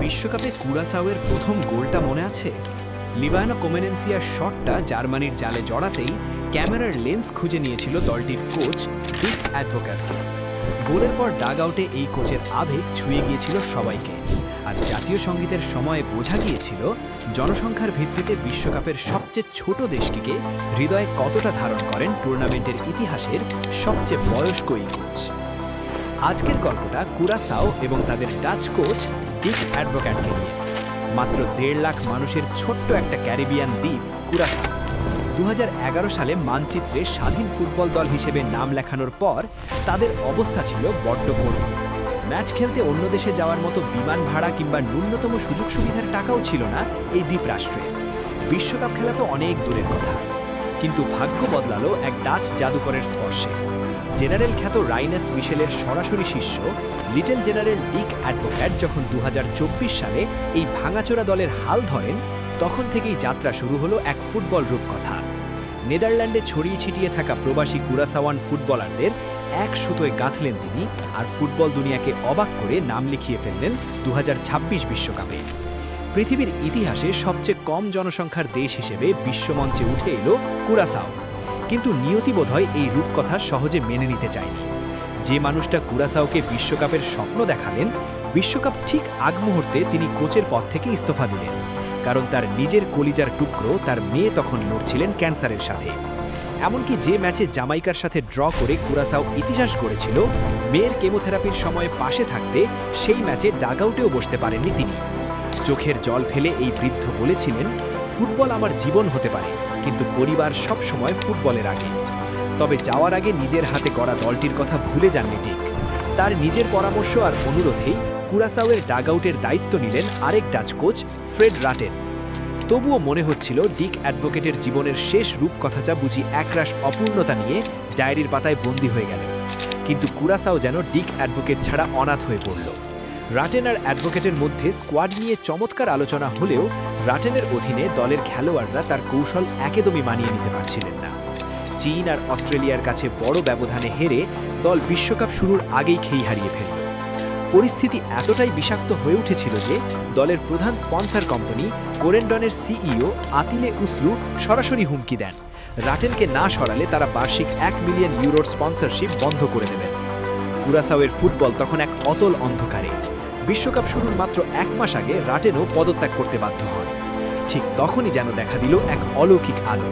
বিশ্বকাপে কুরাসাওয়ের প্রথম গোলটা মনে আছে? লিভানো কোমেনেন্সিয়ার শটটা জার্মানির জালে জড়াতেই ক্যামেরার লেন্স খুঁজে নিয়েছিল দলটির কোচ ডিক অ্যাডভোকেটকে। গোলের পর ডাগ আউটে এই কোচের আবেগ ছুঁয়ে গিয়েছিল সবাইকে। আর জাতীয় সঙ্গীতের সময় বোঝা গিয়েছিল জনসংখ্যার ভিত্তিতে বিশ্বকাপের সবচেয়ে ছোট দেশটিকে হৃদয়ে কতটা ধারণ করেন টুর্নামেন্টের ইতিহাসের সবচেয়ে বয়স্ক এই কোচ। আজকের গল্পটা কুরাসাও এবং তাদের ডাচ কোচ ডিক অ্যাডভোকেটকে নিয়ে। মাত্র ১.৫ লাখ মানুষের ছোট্ট একটা ক্যারিবিয়ান দ্বীপ কুরাসাও ২০১১ সালে মানচিত্রে স্বাধীন ফুটবল দল হিসেবে নাম লেখানোর পর তাদের অবস্থা ছিল বড্ড করুণ। ম্যাচ খেলতে অন্য দেশে যাওয়ার মতো বিমান ভাড়া কিংবা ন্যূনতম সুযোগ সুবিধার টাকাও ছিল না এই দ্বীপ রাষ্ট্রে। বিশ্বকাপ খেলা তো অনেক দূরের কথা, কিন্তু ভাগ্য বদলালো এক ডাচ জাদুকরের স্পর্শে। জেনারেল খ্যাত রাইনেস মিশেলের সরাসরি শিষ্য লিটল জেনারেল ডিক অ্যাডভোকেট যখন ২০২৪ সালে এই ভাঙাচোরা দলের হাল ধরেন, তখন থেকেই যাত্রা শুরু হলো এক ফুটবল রূপকথা। নেদারল্যান্ডে ছড়িয়ে ছিটিয়ে থাকা প্রবাসী কুরাসাওয়ান ফুটবলারদের এক সুতোয় গাঁথলেন তিনি, আর ফুটবল দুনিয়াকে অবাক করে নাম লিখিয়ে ফেললেন ২০২৬ বিশ্বকাপে। পৃথিবীর ইতিহাসে সবচেয়ে কম জনসংখ্যার দেশ হিসেবে বিশ্বমঞ্চে উঠে এলো কুরাসাও। কিন্তু নিয়তি বোধহয় এই রূপকথা সহজে মেনে নিতে চায়নি। যে মানুষটা কুরাসাওকে বিশ্বকাপের স্বপ্ন দেখালেন, বিশ্বকাপ ঠিক আগ মুহূর্তে তিনি কোচের পদ থেকে ইস্তফা দিলেন, কারণ তার নিজের কলিজার টুকরো তার মেয়ে তখন লড়ছিলেন ক্যান্সারের সাথে। এমনকি যে ম্যাচে জামাইকার সাথে ড্র করে কুরাসাও ইতিহাস গড়েছিল, মেয়ের কেমোথেরাপির সময় পাশে থাকতে সেই ম্যাচে ডাগআউটেও বসতে পারেননি তিনি। চোখের জল ফেলে এই বৃদ্ধ বলেছিলেন, ফুটবল আমার জীবন হতে পারে, কিন্তু পরিবার সব সময় ফুটবলের আগে। তবে যাওয়ার আগে নিজের হাতে করা দলটির কথা ভুলে যাননি ডিক। তার নিজের পরামর্শ আর অনুরোধেই কুরাসাওয়ের ডাগআউটের দায়িত্ব নিলেন আরেক ডাচ কোচ ফ্রেড রাটেন। তবুও মনে হচ্ছিল ডিক অ্যাডভোকেটের জীবনের শেষ রূপকথাটা বুঝি একরাশ অপূর্ণতা নিয়ে ডায়েরির পাতায় বন্দী হয়ে গেল। কিন্তু কুরাসাও যেন ডিক অ্যাডভোকেট ছাড়া অনাথ হয়ে পড়ল। রাটেন আর অ্যাডভোকেটের মধ্যে স্কোয়াড নিয়ে চমৎকার আলোচনা হলেও রাটেনের অধীনে দলের খেলোয়াড়রা তার কৌশল একদমই মানিয়ে নিতে পারছিলেন না। চীন আর অস্ট্রেলিয়ার কাছে বড় ব্যবধানে হেরে দল বিশ্বকাপ শুরুর আগেই খেই হারিয়ে ফেলল। পরিস্থিতি এতটাই বিষাক্ত হয়ে উঠেছিল যে দলের প্রধান স্পন্সর কোম্পানি কোরেন্ডনের সিইও আতিলে উসলু সরাসরি হুমকি দেন, রাটেনকে না সরালে তারা বার্ষিক ১ মিলিয়ন ইউরোর স্পন্সরশিপ বন্ধ করে দেবেন। কুরাসাওয়ের ফুটবল তখন এক অতল অন্ধকারে। বিশ্বকাপ শুরুর মাত্র ১ মাস আগে রাটেনও পদত্যাগ করতে বাধ্য হন। ঠিক তখনই যেন দেখা দিল এক অলৌকিক আলো।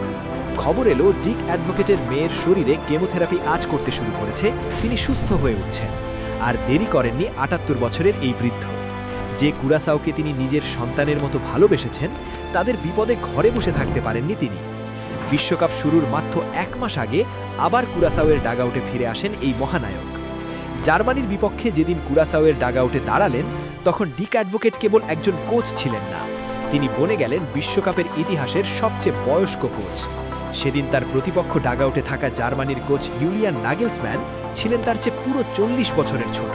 খবর এলো ডিক অ্যাডভোকেটের মেয়ের শরীরে কেমোথেরাপি আজ করতে শুরু করেছে, তিনি সুস্থ হয়ে উঠছেন। আর দেরি করেননি ৭৮ বছরের এই বৃদ্ধ। যে কুরাসাওকে তিনি নিজের সন্তানের মতো ভালোবেসেছেন, তাদের বিপদে ঘরে বসে থাকতে পারেননি তিনি। বিশ্বকাপ শুরুর মাত্র ১ মাস আগে আবার কুরাসাওয়ের ডাগআউটে ফিরে আসেন এই মহানায়ক। জার্মানির বিপক্ষে যেদিন কুরাসাওয়ের ডাগআউটে দাঁড়ালেন, তখন ডিক অ্যাডভোকেট কেবল একজন কোচ ছিলেন না, তিনি বনে গেলেন বিশ্বকাপের ইতিহাসের সবচেয়ে বয়স্ক কোচ। সেদিন তার প্রতিপক্ষ ডাগআউটে থাকা জার্মানির কোচ ইউলিয়ান নাগেলসম্যান ছিলেন তার চেয়ে পুরো ৪০ বছরের ছোট।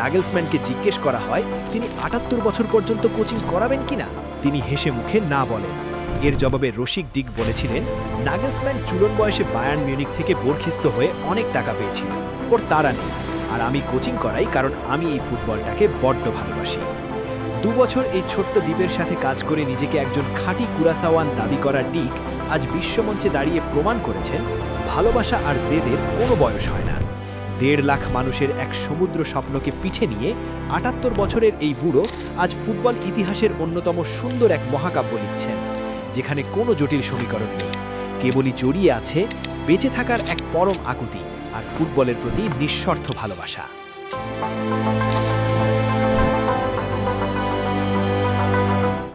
নাগেলসম্যানকে জিজ্ঞেস করা হয় তিনি ৭৮ বছর পর্যন্ত কোচিং করাবেন কিনা, তিনি হেসে মুখে না বলেন। এর জবাবে রসিক ডিক বলেছিলেন, নাগেলসম্যান চুলন বয়সে বায়ার্ন মিউনিখ থেকে বরখিস্ত হয়ে অনেক টাকা পেয়েছিল, ওর তাড়া নেই, আর আমি কোচিং করাই কারণ আমি এই ফুটবলটাকে বড্ড ভালোবাসি। ২ বছর এই ছোট্ট দ্বীপের সাথে কাজ করে নিজেকে একজন খাঁটি কুরাসাওয়ান দাবি করা ডিক আজ বিশ্বমঞ্চে দাঁড়িয়ে প্রমাণ করেছেন, ভালোবাসা আর জেদের কোনো বয়স হয় না। ১.৫ লাখ মানুষের এক সমুদ্র স্বপ্নকে পিঠে নিয়ে ৭৮ বছরের এই বুড়ো আজ ফুটবল ইতিহাসের অন্যতম সুন্দর এক মহাকাব্য লিখছেন, যেখানে কোনো জটিল সমীকরণ নেই, কেবলই জড়িয়ে আছে বেঁচে থাকার এক পরম আকুতি আর ফুটবলের প্রতি নিঃস্বার্থ ভালোবাসা।